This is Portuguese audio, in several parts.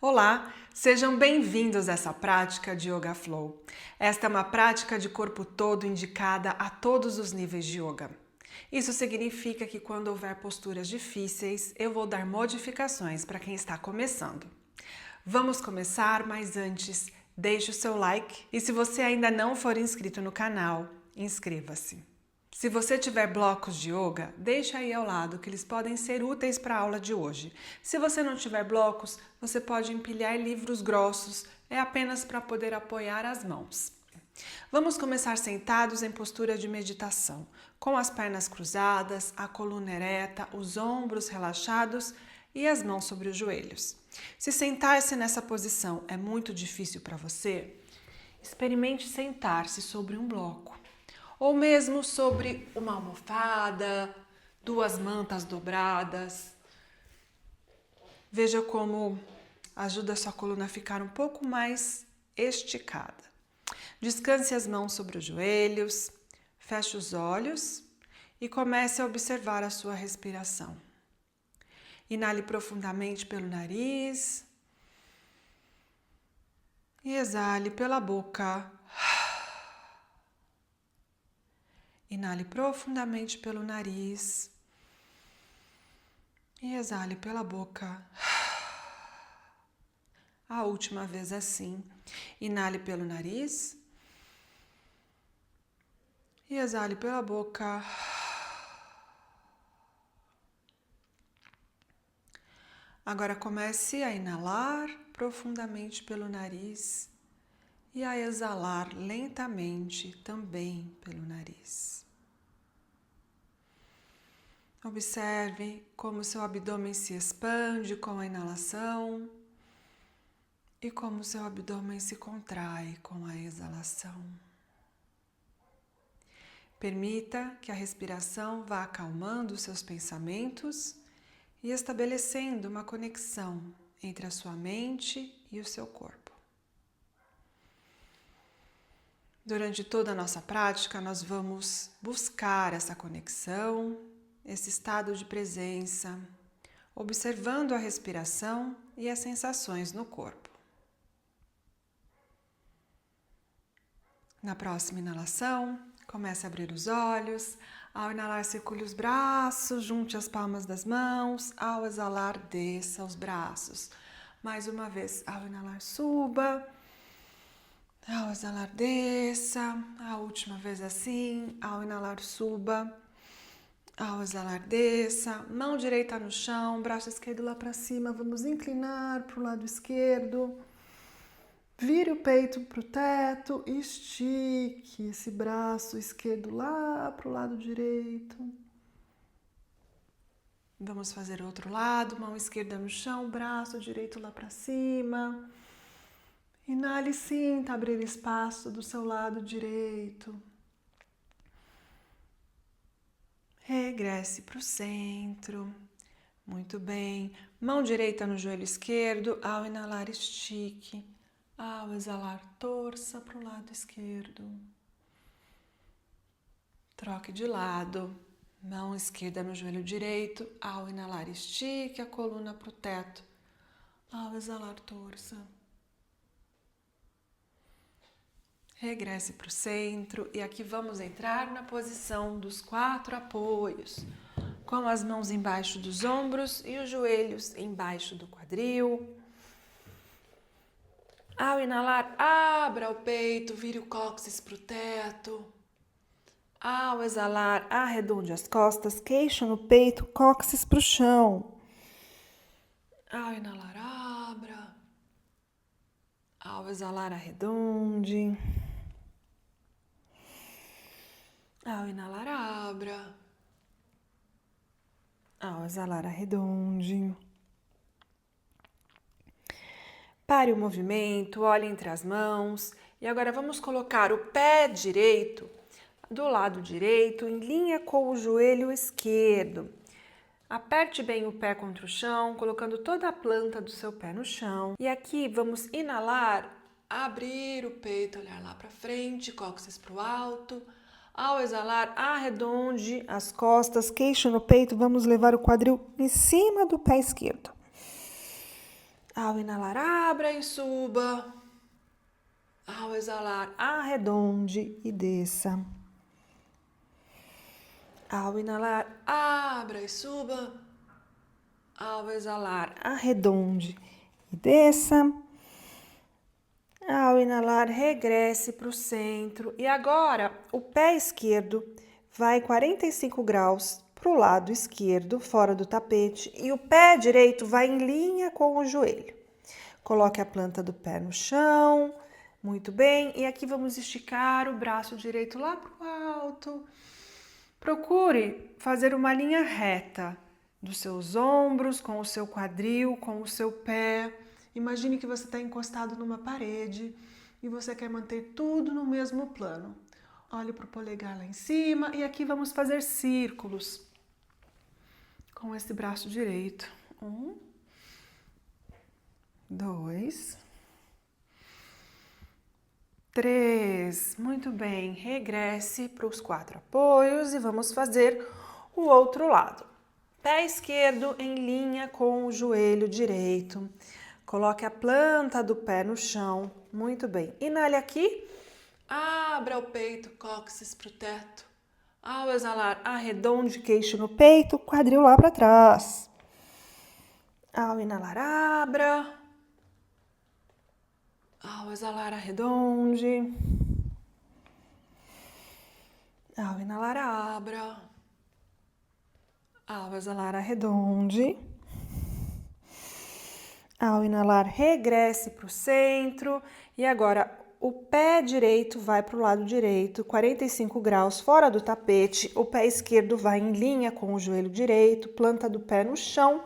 Olá, sejam bem-vindos a essa prática de Yoga Flow. Esta é uma prática de corpo todo indicada a todos os níveis de yoga. Isso significa que quando houver posturas difíceis, eu vou dar modificações para quem está começando. Vamos começar, mas antes, deixe o seu like e se você ainda não for inscrito no canal, inscreva-se. Se você tiver blocos de yoga, deixa aí ao lado que eles podem ser úteis para a aula de hoje. Se você não tiver blocos, você pode empilhar livros grossos, é apenas para poder apoiar as mãos. Vamos começar sentados em postura de meditação, com as pernas cruzadas, a coluna ereta, os ombros relaxados e as mãos sobre os joelhos. Se sentar-se nessa posição é muito difícil para você, experimente sentar-se sobre um bloco. Ou mesmo sobre uma almofada, duas mantas dobradas. Veja como ajuda a sua coluna a ficar um pouco mais esticada. Descanse as mãos sobre os joelhos, feche os olhos e comece a observar a sua respiração. Inale profundamente pelo nariz e exale pela boca. Inale profundamente pelo nariz e exale pela boca. A última vez assim. Inale pelo nariz e exale pela boca. Agora comece a inalar profundamente pelo nariz e a exalar lentamente também pelo nariz. Observe como seu abdômen se expande com a inalação e como seu abdômen se contrai com a exalação. Permita que a respiração vá acalmando os seus pensamentos e estabelecendo uma conexão entre a sua mente e o seu corpo. Durante toda a nossa prática, nós vamos buscar essa conexão, esse estado de presença, observando a respiração e as sensações no corpo. Na próxima inalação, comece a abrir os olhos. Ao inalar, circule os braços, junte as palmas das mãos. Ao exalar, desça os braços. Mais uma vez, ao inalar, suba. Ao exalar, desça. A última vez assim. Ao inalar, suba. Ao exalar, desça. Mão direita no chão, braço esquerdo lá para cima. Vamos inclinar para o lado esquerdo. Vire o peito para o teto, estique esse braço esquerdo lá para o lado direito. Vamos fazer outro lado, mão esquerda no chão, braço direito lá para cima. Inale e sinta abrir espaço do seu lado direito. Regresse para o centro. Muito bem. Mão direita no joelho esquerdo, ao inalar, estique. Ao exalar, torça para o lado esquerdo. Troque de lado. Mão esquerda no joelho direito. Ao inalar, estique a coluna para o teto. Ao exalar, torça. Regresse para o centro e aqui vamos entrar na posição dos 4 apoios. Com as mãos embaixo dos ombros e os joelhos embaixo do quadril. Ao inalar, abra o peito, vire o cóccix para o teto. Ao exalar, arredonde as costas, queixo no peito, cóccix para o chão. Ao inalar, abra. Ao exalar, arredonde. Ao inalar, abra. Ao exalar, arredonde. Pare o movimento, olhe entre as mãos e agora vamos colocar o pé direito do lado direito em linha com o joelho esquerdo. Aperte bem o pé contra o chão, colocando toda a planta do seu pé no chão. E aqui vamos inalar, abrir o peito, olhar lá para frente, cóccix para o alto. Ao exalar, arredonde as costas, queixo no peito, vamos levar o quadril em cima do pé esquerdo. Ao inalar, abra e suba. Ao exalar, arredonde e desça. Ao inalar, abra e suba. Ao exalar, arredonde e desça. Ao inalar, regresse para o centro. E agora, o pé esquerdo vai 45 graus para o lado esquerdo, fora do tapete. E o pé direito vai em linha com o joelho. Coloque a planta do pé no chão. Muito bem. E aqui vamos esticar o braço direito lá para o alto. Procure fazer uma linha reta dos seus ombros, com o seu quadril, com o seu pé. Imagine que você está encostado numa parede e você quer manter tudo no mesmo plano. Olhe para o polegar lá em cima e aqui vamos fazer círculos com esse braço direito. 1, 2, 3. Muito bem. Regresse para os 4 apoios e vamos fazer o outro lado. Pé esquerdo em linha com o joelho direito. Coloque a planta do pé no chão. Muito bem. Inale aqui. Abra o peito, cóccix para o teto. Ao exalar, arredonde queixo no peito, quadril lá para trás. Ao inalar, abra. Ao exalar, arredonde. Ao inalar, abra. Ao exalar, arredonde. Ao inalar, regresse para o centro. E agora, o pé direito vai para o lado direito, 45 graus fora do tapete. O pé esquerdo vai em linha com o joelho direito, planta do pé no chão.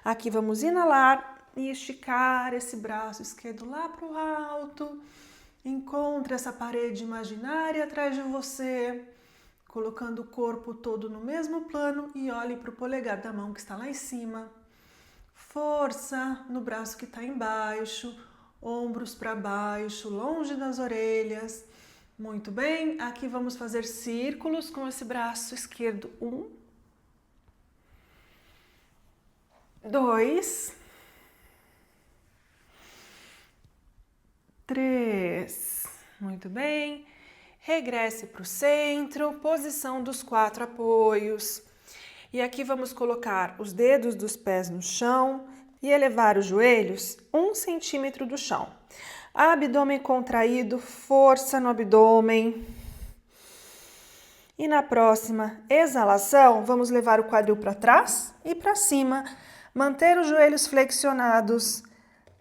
Aqui vamos inalar e esticar esse braço esquerdo lá para o alto. Encontre essa parede imaginária atrás de você, colocando o corpo todo no mesmo plano e olhe para o polegar da mão que está lá em cima. Força no braço que está embaixo, ombros para baixo, longe das orelhas. Muito bem, aqui vamos fazer círculos com esse braço esquerdo. 1, 2, 3. Muito bem. Regresse para o centro, posição dos 4 apoios. E aqui vamos colocar os dedos dos pés no chão e elevar os joelhos 1 centímetro do chão. Abdômen contraído, força no abdômen. E na próxima exalação, vamos levar o quadril para trás e para cima. Manter os joelhos flexionados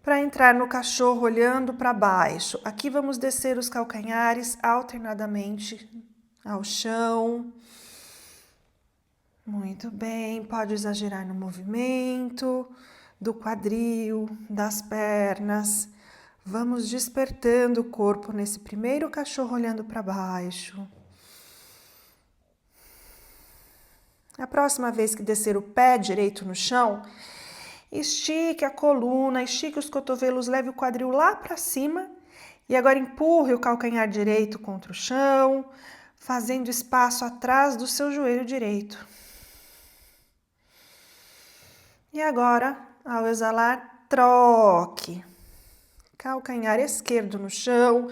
para entrar no cachorro olhando para baixo. Aqui vamos descer os calcanhares alternadamente ao chão. Muito bem, pode exagerar no movimento do quadril, das pernas. Vamos despertando o corpo nesse primeiro cachorro olhando para baixo. A próxima vez que descer o pé direito no chão, estique a coluna, estique os cotovelos, leve o quadril lá para cima e agora empurre o calcanhar direito contra o chão, fazendo espaço atrás do seu joelho direito. E agora, ao exalar, troque. Calcanhar esquerdo no chão,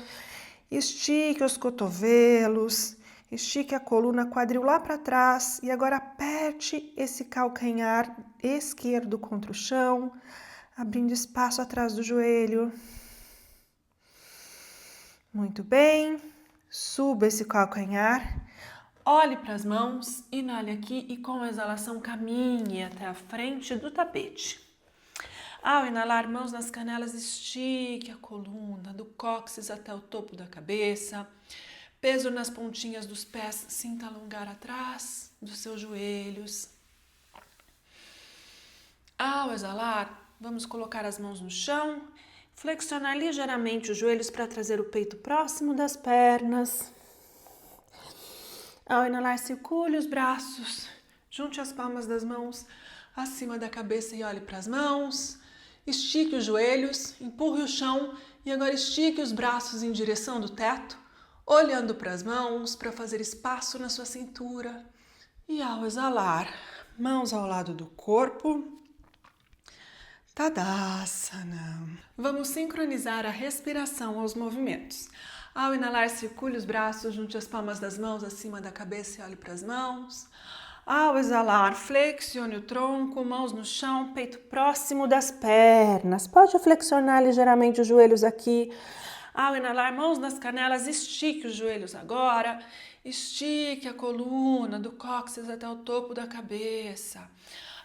estique os cotovelos, estique a coluna, quadril lá para trás e agora aperte esse calcanhar esquerdo contra o chão, abrindo espaço atrás do joelho. Muito bem, suba esse calcanhar. Olhe para as mãos, inale aqui e com a exalação caminhe até a frente do tapete. Ao inalar, mãos nas canelas, estique a coluna, do cóccix até o topo da cabeça. Peso nas pontinhas dos pés, sinta alongar atrás dos seus joelhos. Ao exalar, vamos colocar as mãos no chão, flexionar ligeiramente os joelhos para trazer o peito próximo das pernas. Ao inalar, circule os braços, junte as palmas das mãos acima da cabeça e olhe para as mãos. Estique os joelhos, empurre o chão e agora estique os braços em direção do teto, olhando para as mãos para fazer espaço na sua cintura. E ao exalar, mãos ao lado do corpo, Tadasana. Vamos sincronizar a respiração aos movimentos. Ao inalar, circule os braços, junte as palmas das mãos acima da cabeça e olhe para as mãos. Ao exalar, flexione o tronco, mãos no chão, peito próximo das pernas. Pode flexionar ligeiramente os joelhos aqui. Ao inalar, mãos nas canelas, estique os joelhos agora. Estique a coluna do cóccix até o topo da cabeça.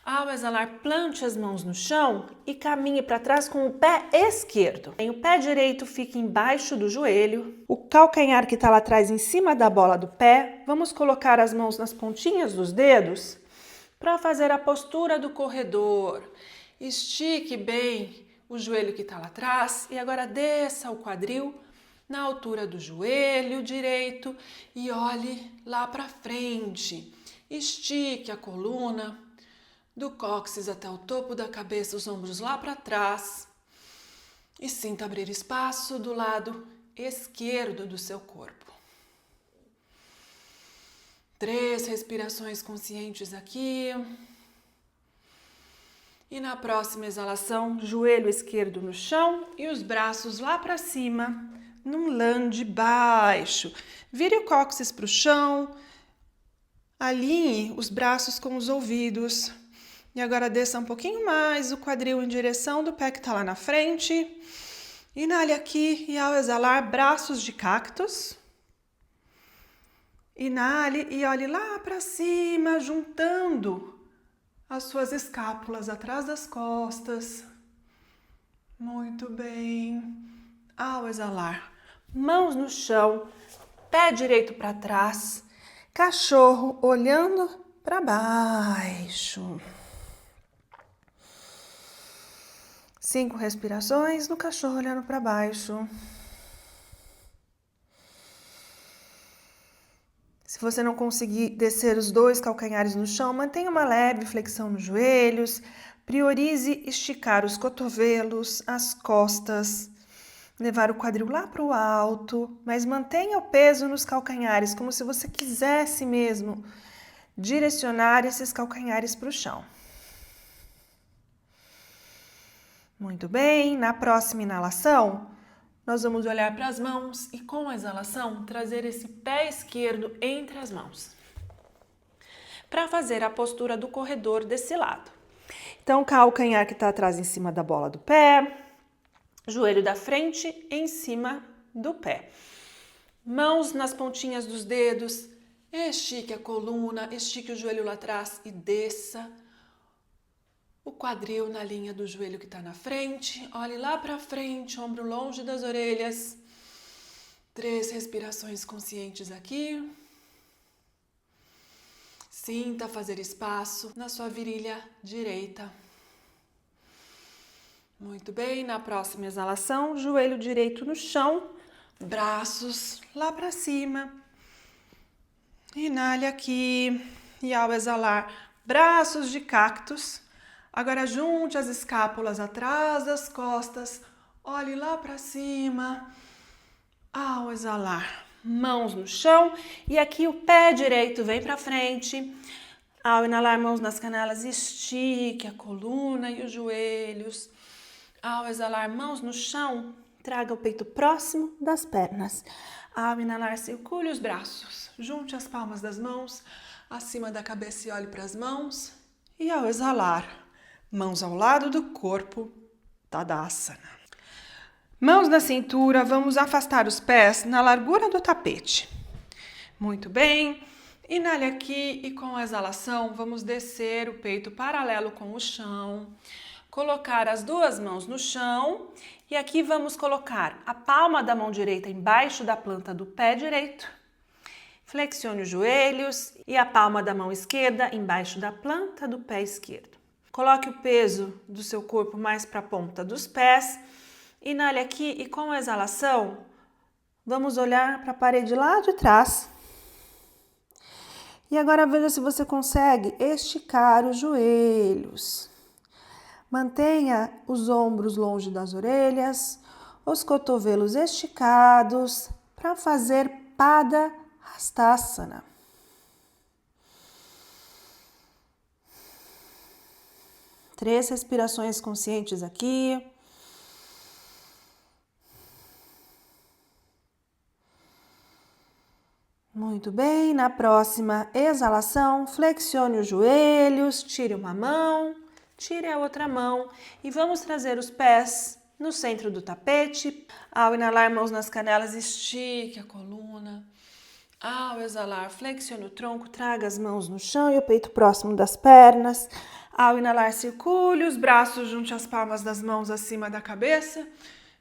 Ao exalar, plante as mãos no chão e caminhe para trás com o pé esquerdo. O pé direito fica embaixo do joelho, o calcanhar que está lá atrás em cima da bola do pé. Vamos colocar as mãos nas pontinhas dos dedos para fazer a postura do corredor. Estique bem o joelho que está lá atrás e agora desça o quadril na altura do joelho direito e olhe lá para frente. Estique a coluna do cóccix até o topo da cabeça, os ombros lá para trás e sinta abrir espaço do lado esquerdo do seu corpo. 3 respirações conscientes aqui. E na próxima exalação, joelho esquerdo no chão e os braços lá para cima, num lunge baixo. Vire o cóccix para o chão, alinhe os braços com os ouvidos. E agora desça um pouquinho mais o quadril em direção do pé que está lá na frente. Inale aqui e ao exalar, braços de cactus. Inale e olhe lá para cima, juntando as suas escápulas atrás das costas. Muito bem. Ao exalar, mãos no chão, pé direito para trás, cachorro olhando para baixo. 5 respirações no cachorro olhando para baixo. Se você não conseguir descer os 2 calcanhares no chão, mantenha uma leve flexão nos joelhos. Priorize esticar os cotovelos, as costas, levar o quadril lá para o alto, mas mantenha o peso nos calcanhares, como se você quisesse mesmo direcionar esses calcanhares para o chão. Muito bem, na próxima inalação, nós vamos olhar para as mãos e com a exalação trazer esse pé esquerdo entre as mãos. Para fazer a postura do corredor desse lado. Então, calcanhar que está atrás em cima da bola do pé, joelho da frente em cima do pé. Mãos nas pontinhas dos dedos, estique a coluna, estique o joelho lá atrás e desça o quadril na linha do joelho que está na frente. Olhe lá para frente, ombro longe das orelhas. 3 respirações conscientes aqui. Sinta fazer espaço na sua virilha direita. Muito bem, na próxima exalação, joelho direito no chão, braços lá para cima. Inale aqui e ao exalar, braços de cactus. Agora junte as escápulas atrás das costas, olhe lá para cima. Ao exalar, mãos no chão e aqui o pé direito vem para frente. Ao inalar, mãos nas canelas, estique a coluna e os joelhos. Ao exalar, mãos no chão, traga o peito próximo das pernas. Ao inalar, circule os braços, junte as palmas das mãos acima da cabeça e olhe para as mãos. E ao exalar, mãos ao lado do corpo, Tadasana. Mãos na cintura, vamos afastar os pés na largura do tapete. Muito bem. Inale aqui e com a exalação vamos descer o peito paralelo com o chão. Colocar as 2 mãos no chão e aqui vamos colocar a palma da mão direita embaixo da planta do pé direito. Flexione os joelhos e a palma da mão esquerda embaixo da planta do pé esquerdo. Coloque o peso do seu corpo mais para a ponta dos pés. Inale aqui e com a exalação, vamos olhar para a parede lá de trás. E agora veja se você consegue esticar os joelhos. Mantenha os ombros longe das orelhas, os cotovelos esticados para fazer Pada Hastasana. Três respirações conscientes aqui. Muito bem, na próxima exalação, flexione os joelhos, tire uma mão, tire a outra mão e vamos trazer os pés no centro do tapete. Ao inalar, mãos nas canelas, estique a coluna. Ao exalar, flexione o tronco, traga as mãos no chão e o peito próximo das pernas. Ao inalar, circule os braços, junte as palmas das mãos acima da cabeça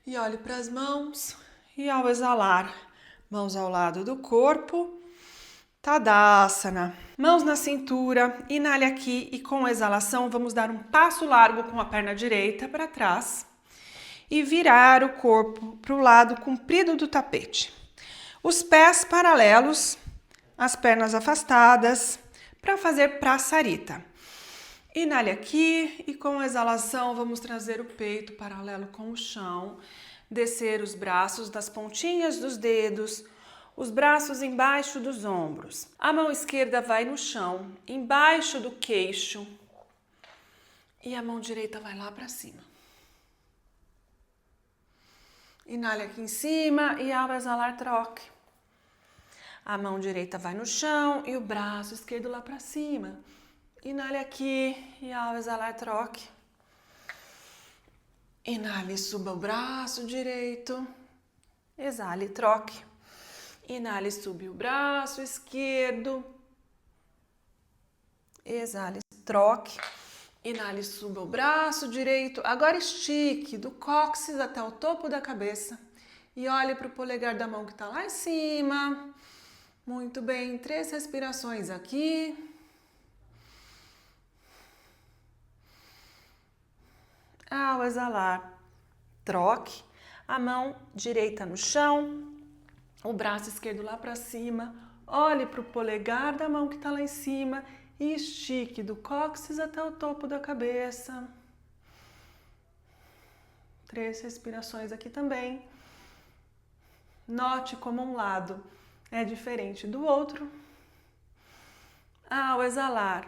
e olhe para as mãos. E ao exalar, mãos ao lado do corpo, Tadasana. Mãos na cintura, inale aqui e com a exalação vamos dar um passo largo com a perna direita para trás e virar o corpo para o lado comprido do tapete. Os pés paralelos, as pernas afastadas, para fazer praçarita. Inale aqui e com a exalação vamos trazer o peito paralelo com o chão, descer os braços das pontinhas dos dedos, os braços embaixo dos ombros. A mão esquerda vai no chão, embaixo do queixo, e a mão direita vai lá para cima. Inale aqui em cima e ao exalar, troque. A mão direita vai no chão e o braço esquerdo lá para cima. Inale aqui e ao exalar, troque. Inale e suba o braço direito. Exale, troque. Inale e suba o braço esquerdo. Exale, troque. Inale e suba o braço direito. Agora estique do cóccix até o topo da cabeça. E olhe para o polegar da mão que está lá em cima. Muito bem, 3 respirações aqui. Ao exalar, troque a mão direita no chão, o braço esquerdo lá para cima, olhe para o polegar da mão que está lá em cima e estique do cóccix até o topo da cabeça. 3 respirações aqui também. Note como um lado é diferente do outro. Ao exalar,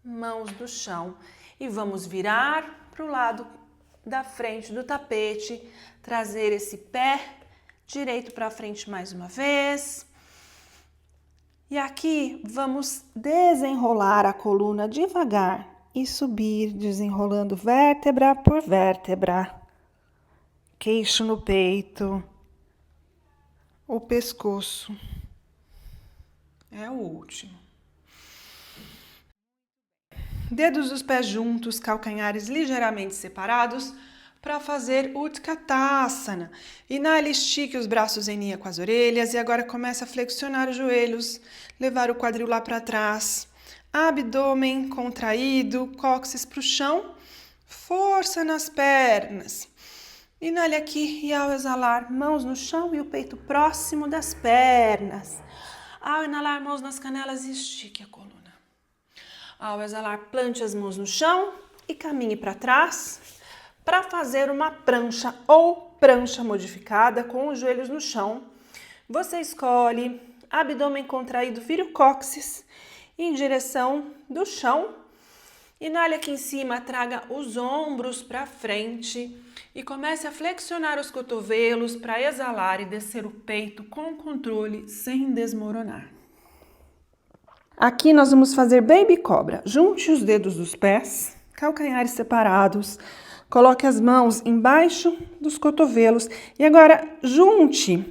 mãos do chão e vamos virar para o lado da frente do tapete, trazer esse pé direito para frente mais uma vez. E aqui vamos desenrolar a coluna devagar e subir, desenrolando vértebra por vértebra. Queixo no peito, o pescoço é o último. Dedos dos pés juntos, calcanhares ligeiramente separados para fazer Utkatasana. Inale, estique os braços em linha com as orelhas e agora começa a flexionar os joelhos, levar o quadril lá para trás. Abdômen contraído, cóccix para o chão, força nas pernas. Inale aqui e ao exalar, mãos no chão e o peito próximo das pernas. Ao inalar, mãos nas canelas e estique a coluna. Ao exalar, plante as mãos no chão e caminhe para trás para fazer uma prancha ou prancha modificada com os joelhos no chão. Você escolhe abdômen contraído, vira o cóccix em direção do chão. Inale aqui em cima, traga os ombros para frente e comece a flexionar os cotovelos para exalar e descer o peito com controle, sem desmoronar. Aqui nós vamos fazer baby cobra. Junte os dedos dos pés, calcanhares separados, coloque as mãos embaixo dos cotovelos e agora junte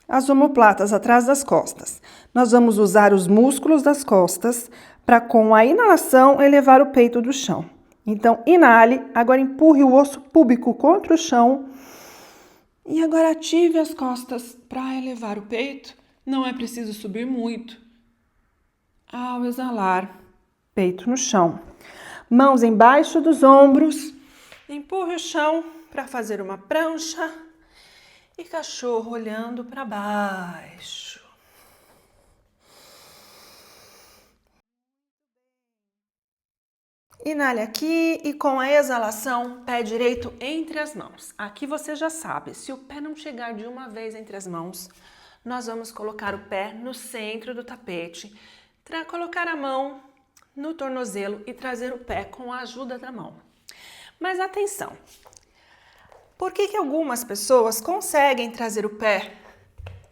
as omoplatas atrás das costas. Nós vamos usar os músculos das costas para, com a inalação, elevar o peito do chão. Então, inale, agora empurre o osso púbico contra o chão e agora ative as costas para elevar o peito. Não é preciso subir muito. Ao exalar, peito no chão. Mãos embaixo dos ombros, empurre o chão para fazer uma prancha e cachorro olhando para baixo. Inale aqui e com a exalação, pé direito entre as mãos. Aqui você já sabe, se o pé não chegar de uma vez entre as mãos, nós vamos colocar o pé no centro do tapete, colocar a mão no tornozelo e trazer o pé com a ajuda da mão. Mas atenção, por que algumas pessoas conseguem trazer o pé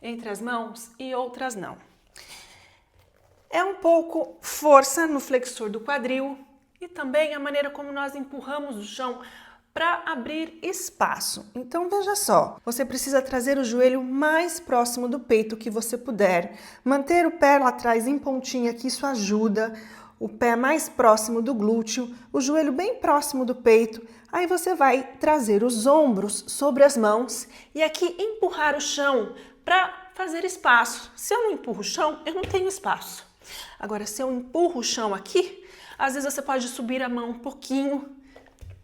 entre as mãos e outras não? é um pouco força no flexor do quadril e também a maneira como nós empurramos o chão para abrir espaço. Então veja só, você precisa trazer o joelho mais próximo do peito que você puder, manter o pé lá atrás em pontinha, que isso ajuda, o pé mais próximo do glúteo, o joelho bem próximo do peito. Aí você vai trazer os ombros sobre as mãos e aqui empurrar o chão para fazer espaço. Se eu não empurro o chão, eu não tenho espaço. Agora, se eu empurro o chão aqui, às vezes você pode subir a mão um pouquinho.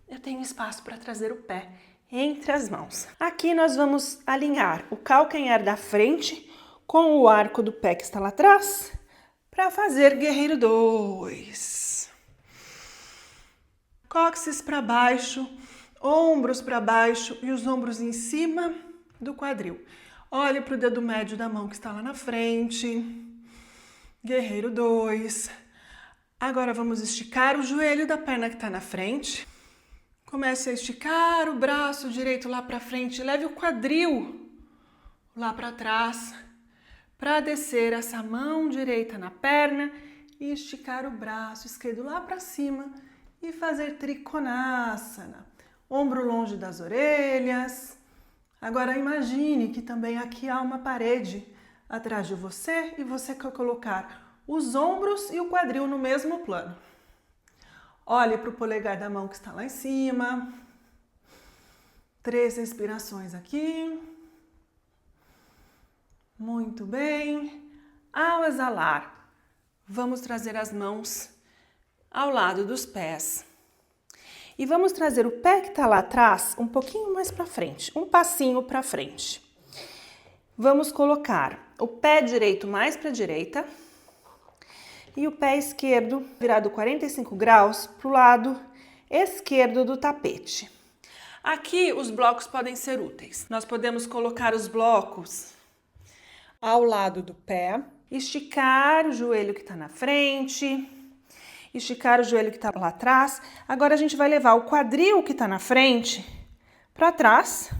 Eu tenho espaço para trazer o pé entre as mãos. Aqui nós vamos alinhar o calcanhar da frente com o arco do pé que está lá atrás para fazer guerreiro 2. Cóccix para baixo, ombros para baixo e os ombros em cima do quadril. Olhe para o dedo médio da mão que está lá na frente. Guerreiro 2. Agora vamos esticar o joelho da perna que está na frente. Comece a esticar o braço direito lá para frente. Leve o quadril lá para trás para descer essa mão direita na perna e esticar o braço esquerdo lá para cima e fazer Trikonasana. Ombro longe das orelhas. Agora imagine que também aqui há uma parede atrás de você e você quer colocar os ombros e o quadril no mesmo plano. Olhe para o polegar da mão que está lá em cima. 3 respirações aqui. Muito bem. Ao exalar, vamos trazer as mãos ao lado dos pés. E vamos trazer o pé que está lá atrás um pouquinho mais para frente, um passinho para frente. Vamos colocar o pé direito mais para a direita e o pé esquerdo virado 45 graus para o lado esquerdo do tapete. Aqui os blocos podem ser úteis. Nós podemos colocar os blocos ao lado do pé, esticar o joelho que está na frente, esticar o joelho que está lá atrás. Agora a gente vai levar o quadril que está na frente para trás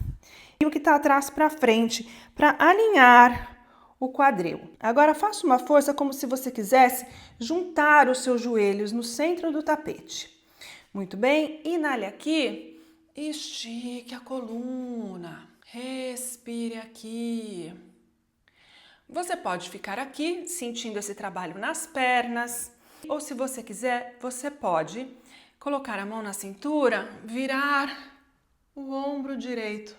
e o que está atrás para frente, para alinhar o quadril. Agora faça uma força como se você quisesse juntar os seus joelhos no centro do tapete. Muito bem, inale aqui, estique a coluna, respire aqui. Você pode ficar aqui sentindo esse trabalho nas pernas, ou se você quiser, você pode colocar a mão na cintura, virar o ombro direito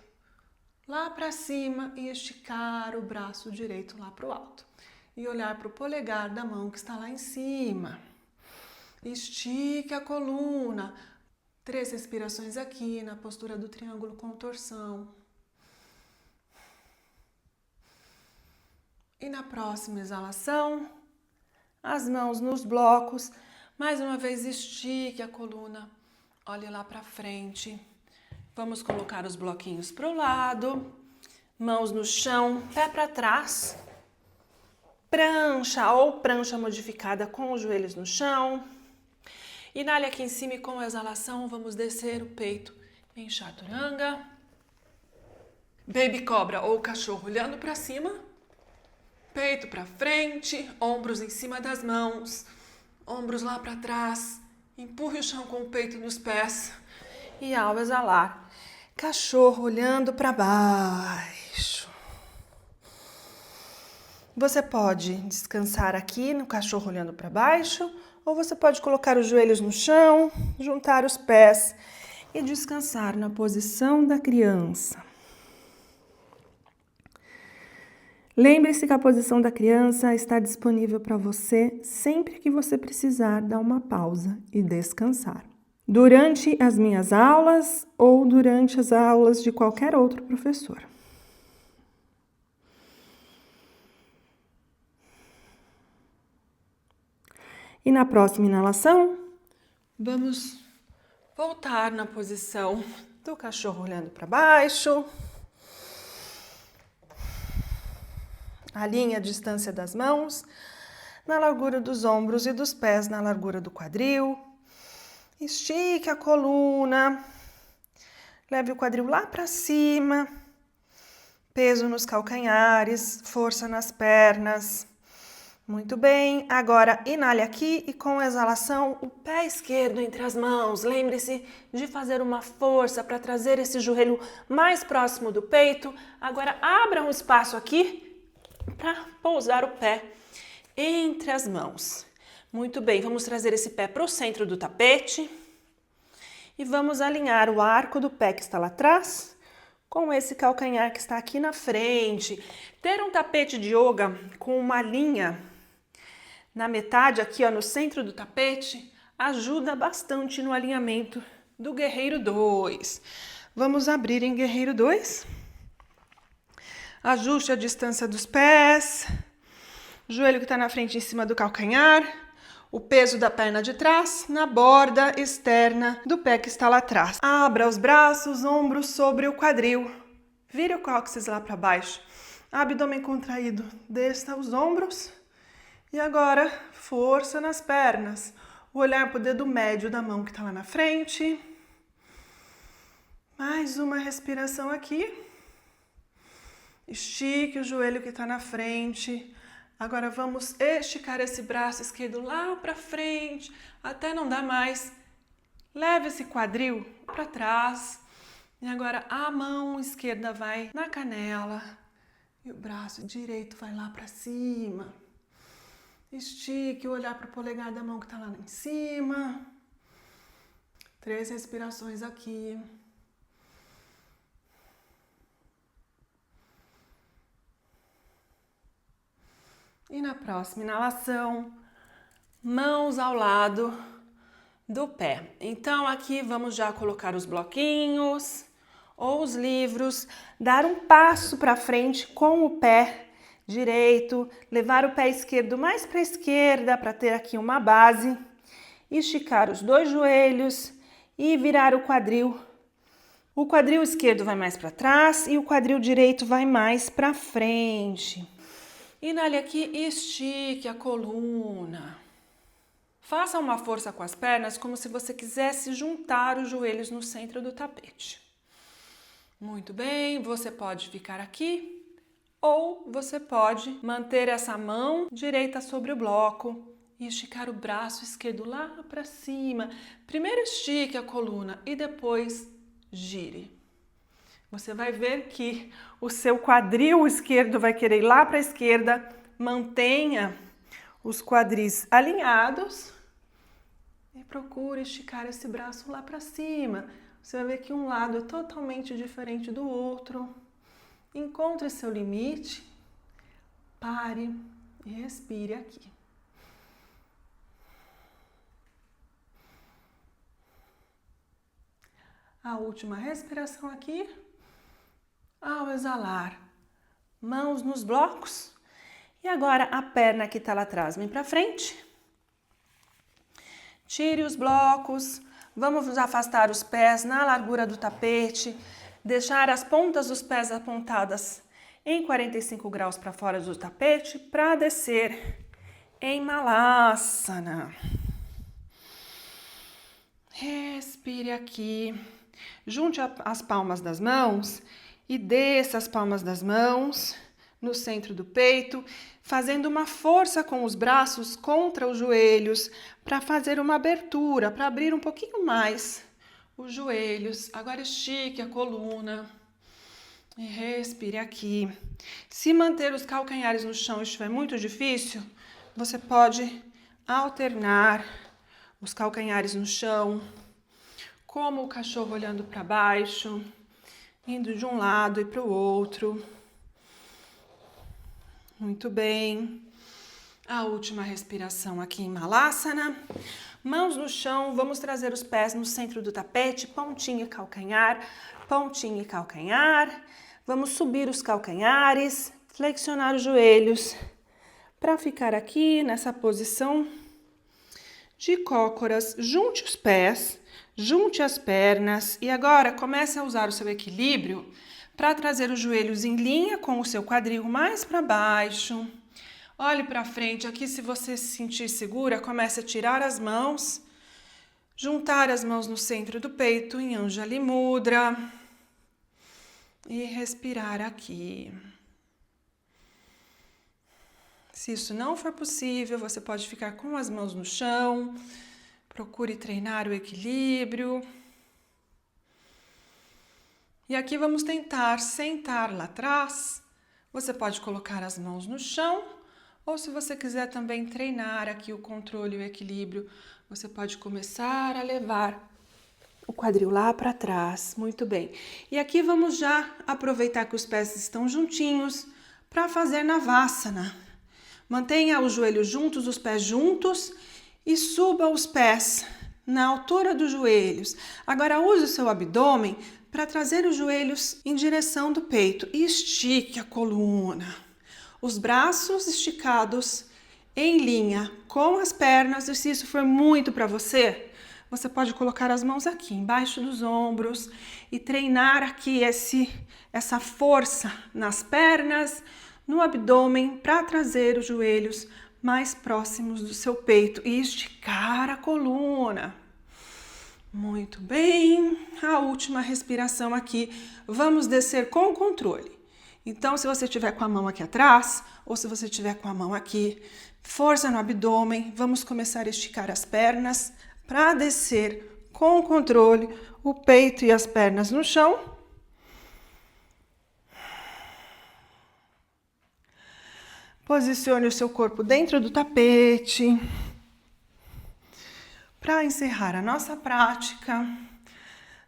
lá para cima e esticar o braço direito lá para o alto. E olhar para o polegar da mão que está lá em cima. Estique a coluna. 3 respirações aqui na postura do triângulo com torção. E na próxima exalação, as mãos nos blocos. Mais uma vez, estique a coluna. Olhe lá para frente. Vamos colocar os bloquinhos para o lado. Mãos no chão, pé para trás. Prancha ou prancha modificada com os joelhos no chão. Inale aqui em cima e com a exalação vamos descer o peito em chaturanga. Baby cobra ou cachorro olhando para cima. Peito para frente, ombros em cima das mãos, ombros lá para trás. Empurre o chão com o peito nos pés. E ao exalar, cachorro olhando para baixo. Você pode descansar aqui no cachorro olhando para baixo, ou você pode colocar os joelhos no chão, juntar os pés e descansar na posição da criança. Lembre-se que a posição da criança está disponível para você sempre que você precisar dar uma pausa e descansar. Durante as minhas aulas ou durante as aulas de qualquer outro professor. E na próxima inalação, vamos voltar na posição do cachorro olhando para baixo. Alinhe a distância das mãos na largura dos ombros e dos pés na largura do quadril. Estique a coluna. Leve o quadril lá para cima. Peso nos calcanhares, força nas pernas. Muito bem, agora inale aqui e com exalação o pé esquerdo entre as mãos. Lembre-se de fazer uma força para trazer esse joelho mais próximo do peito. Agora abra um espaço aqui para pousar o pé entre as mãos. Muito bem, vamos trazer esse pé para o centro do tapete e vamos alinhar o arco do pé que está lá atrás com esse calcanhar que está aqui na frente. Ter um tapete de yoga com uma linha na metade, aqui ó, no centro do tapete, ajuda bastante no alinhamento do Guerreiro 2. Vamos abrir em Guerreiro 2. Ajuste a distância dos pés, joelho que está na frente em cima do calcanhar, o peso da perna de trás na borda externa do pé que está lá atrás. Abra os braços, ombros sobre o quadril. Vire o cóccix lá para baixo. Abdômen contraído, desça os ombros. E agora, força nas pernas. O olhar para o dedo médio da mão que está lá na frente. Mais uma respiração aqui. Estique o joelho que está na frente. Agora vamos esticar esse braço esquerdo lá para frente, até não dar mais. Leve esse quadril para trás. E agora a mão esquerda vai na canela e o braço direito vai lá para cima. Estique o olhar para o polegar da mão que está lá em cima. 3 respirações aqui. E na próxima inalação, mãos ao lado do pé. Então aqui vamos já colocar os bloquinhos ou os livros, dar um passo para frente com o pé direito, levar o pé esquerdo mais para a esquerda para ter aqui uma base, esticar os 2 joelhos e virar o quadril. O quadril esquerdo vai mais para trás e o quadril direito vai mais para frente. Inale aqui e estique a coluna. Faça uma força com as pernas como se você quisesse juntar os joelhos no centro do tapete. Muito bem, você pode ficar aqui ou você pode manter essa mão direita sobre o bloco e esticar o braço esquerdo lá para cima. Primeiro estique a coluna e depois gire. Você vai ver que o seu quadril esquerdo vai querer ir lá para a esquerda. Mantenha os quadris alinhados e procure esticar esse braço lá para cima. Você vai ver que um lado é totalmente diferente do outro. Encontre seu limite, pare e respire aqui. A última respiração aqui. Ao exalar, mãos nos blocos. E agora a perna que está lá atrás vem para frente. Tire os blocos. Vamos afastar os pés na largura do tapete. Deixar as pontas dos pés apontadas em 45 graus para fora do tapete para descer em Malasana. Respire aqui. Junte as palmas das mãos e desça as palmas das mãos no centro do peito, fazendo uma força com os braços contra os joelhos para fazer uma abertura, para abrir um pouquinho mais os joelhos. Agora estique a coluna e respire aqui. Se manter os calcanhares no chão estiver muito difícil, você pode alternar os calcanhares no chão, como o cachorro olhando para baixo, indo de um lado e para o outro. Muito bem. A última respiração aqui em Malasana. Mãos no chão, vamos trazer os pés no centro do tapete, pontinha e calcanhar, pontinha e calcanhar. Vamos subir os calcanhares, flexionar os joelhos para ficar aqui nessa posição de cócoras. Junte os pés. Junte as pernas e agora comece a usar o seu equilíbrio para trazer os joelhos em linha com o seu quadril mais para baixo. Olhe para frente. Aqui, se você se sentir segura, comece a tirar as mãos, juntar as mãos no centro do peito em Anjali Mudra e respirar aqui. Se isso não for possível, você pode ficar com as mãos no chão. Procure treinar o equilíbrio. E aqui vamos tentar sentar lá atrás. Você pode colocar as mãos no chão, ou se você quiser também treinar aqui o controle e o equilíbrio, você pode começar a levar o quadril lá para trás. Muito bem. E aqui vamos já aproveitar que os pés estão juntinhos para fazer Navasana. Mantenha os joelhos juntos, os pés juntos e suba os pés na altura dos joelhos. Agora use o seu abdômen para trazer os joelhos em direção do peito e estique a coluna. Os braços esticados em linha com as pernas. E se isso for muito para você, você pode colocar as mãos aqui embaixo dos ombros e treinar aqui essa força nas pernas, no abdômen, para trazer os joelhos mais próximos do seu peito e esticar a coluna. Muito bem, a última respiração aqui. Vamos descer com controle. Então, se você estiver com a mão aqui atrás, ou se você estiver com a mão aqui, força no abdômen. Vamos começar a esticar as pernas para descer com controle o peito e as pernas no chão. Posicione o seu corpo dentro do tapete. Para encerrar a nossa prática,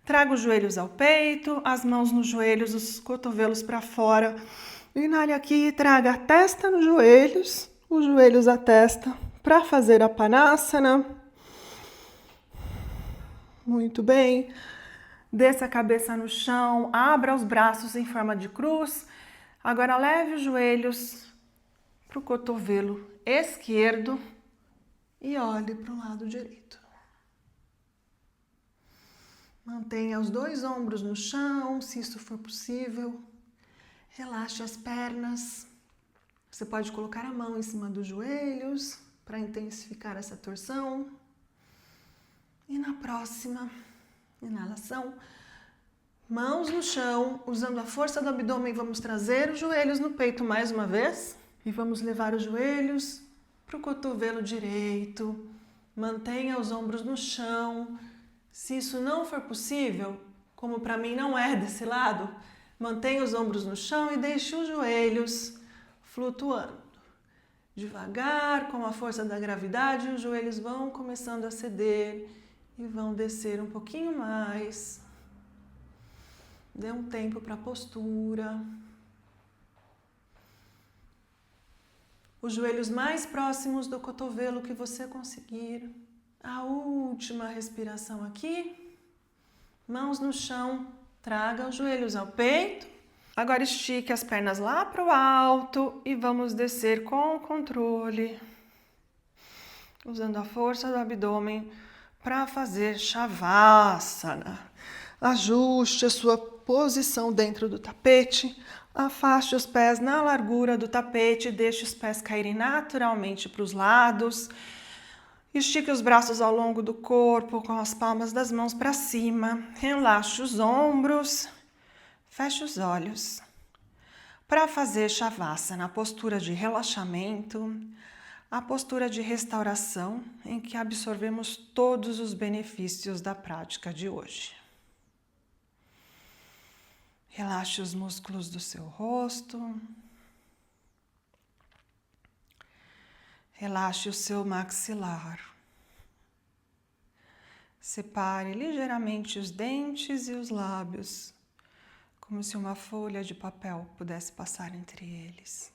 traga os joelhos ao peito, as mãos nos joelhos, os cotovelos para fora. Inale aqui e traga a testa nos joelhos, os joelhos à testa, para fazer a Panasana. Muito bem. Desça a cabeça no chão, abra os braços em forma de cruz. Agora leve os joelhos para o cotovelo esquerdo e olhe para o lado direito. Mantenha os dois ombros no chão, se isso for possível. Relaxe as pernas. Você pode colocar a mão em cima dos joelhos para intensificar essa torção. E na próxima inalação, mãos no chão, usando a força do abdômen, vamos trazer os joelhos no peito mais uma vez. E vamos levar os joelhos para o cotovelo direito. Mantenha os ombros no chão. Se isso não for possível, como para mim não é desse lado, mantenha os ombros no chão e deixe os joelhos flutuando. Devagar, com a força da gravidade, os joelhos vão começando a ceder e vão descer um pouquinho mais. Dê um tempo para a postura. Os joelhos mais próximos do cotovelo que você conseguir. A última respiração aqui. Mãos no chão, traga os joelhos ao peito. Agora estique as pernas lá para o alto e vamos descer com controle. Usando a força do abdômen para fazer Shavasana. Ajuste a sua posição dentro do tapete. Afaste os pés na largura do tapete. Deixe os pés caírem naturalmente para os lados. Estique os braços ao longo do corpo, com as palmas das mãos para cima. Relaxe os ombros. Feche os olhos. Para fazer Shavasana, a postura de relaxamento, a postura de restauração, em que absorvemos todos os benefícios da prática de hoje. Relaxe os músculos do seu rosto. Relaxe o seu maxilar. Separe ligeiramente os dentes e os lábios, como se uma folha de papel pudesse passar entre eles.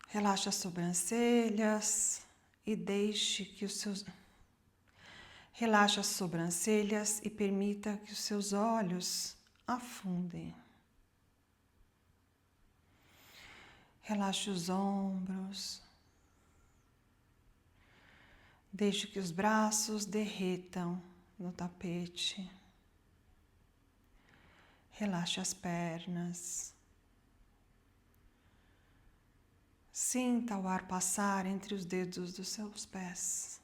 Relaxe as sobrancelhas e deixe que os seus... Relaxe as sobrancelhas e permita que os seus olhos afundem. Relaxe os ombros. Deixe que os braços derretam no tapete. Relaxe as pernas. Sinta o ar passar entre os dedos dos seus pés.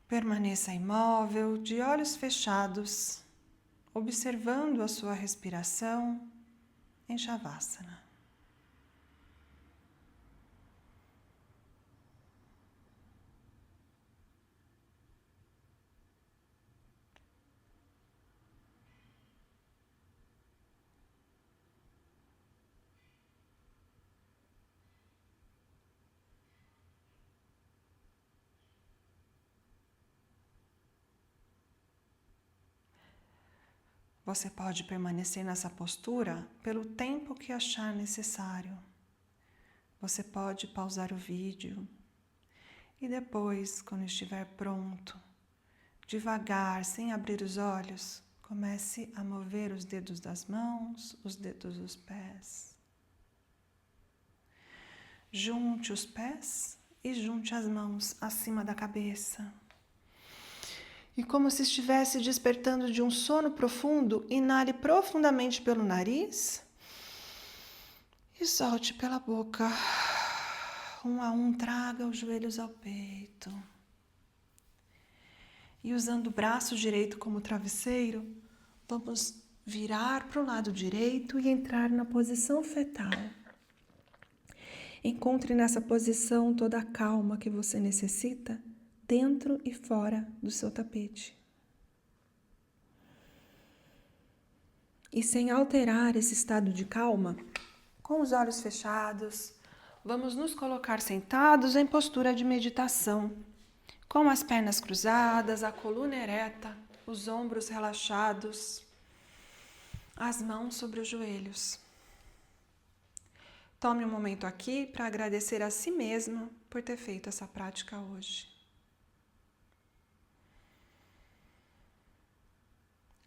Permaneça imóvel, de olhos fechados, observando a sua respiração em Shavasana. Você pode permanecer nessa postura pelo tempo que achar necessário. Você pode pausar o vídeo e depois, quando estiver pronto, devagar, sem abrir os olhos, comece a mover os dedos das mãos, os dedos dos pés. Junte os pés e junte as mãos acima da cabeça. E como se estivesse despertando de um sono profundo, inale profundamente pelo nariz e solte pela boca. Um a um, traga os joelhos ao peito. E usando o braço direito como travesseiro, vamos virar para o lado direito e entrar na posição fetal. Encontre nessa posição toda a calma que você necessita, dentro e fora do seu tapete. E sem alterar esse estado de calma, com os olhos fechados, vamos nos colocar sentados em postura de meditação, com as pernas cruzadas, a coluna ereta, os ombros relaxados, as mãos sobre os joelhos. Tome um momento aqui para agradecer a si mesma por ter feito essa prática hoje.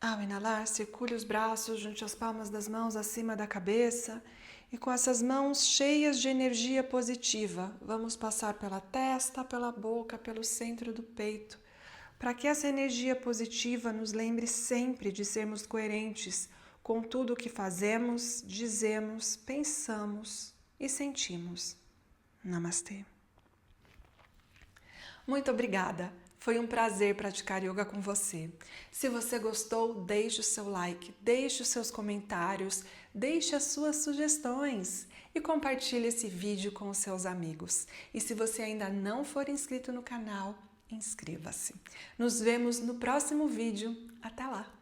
Ao inalar, circule os braços, junte as palmas das mãos acima da cabeça e com essas mãos cheias de energia positiva, vamos passar pela testa, pela boca, pelo centro do peito, para que essa energia positiva nos lembre sempre de sermos coerentes com tudo o que fazemos, dizemos, pensamos e sentimos. Namastê. Muito obrigada! Foi um prazer praticar yoga com você. Se você gostou, deixe o seu like, deixe os seus comentários, deixe as suas sugestões e compartilhe esse vídeo com os seus amigos. E se você ainda não for inscrito no canal, inscreva-se. Nos vemos no próximo vídeo. Até lá!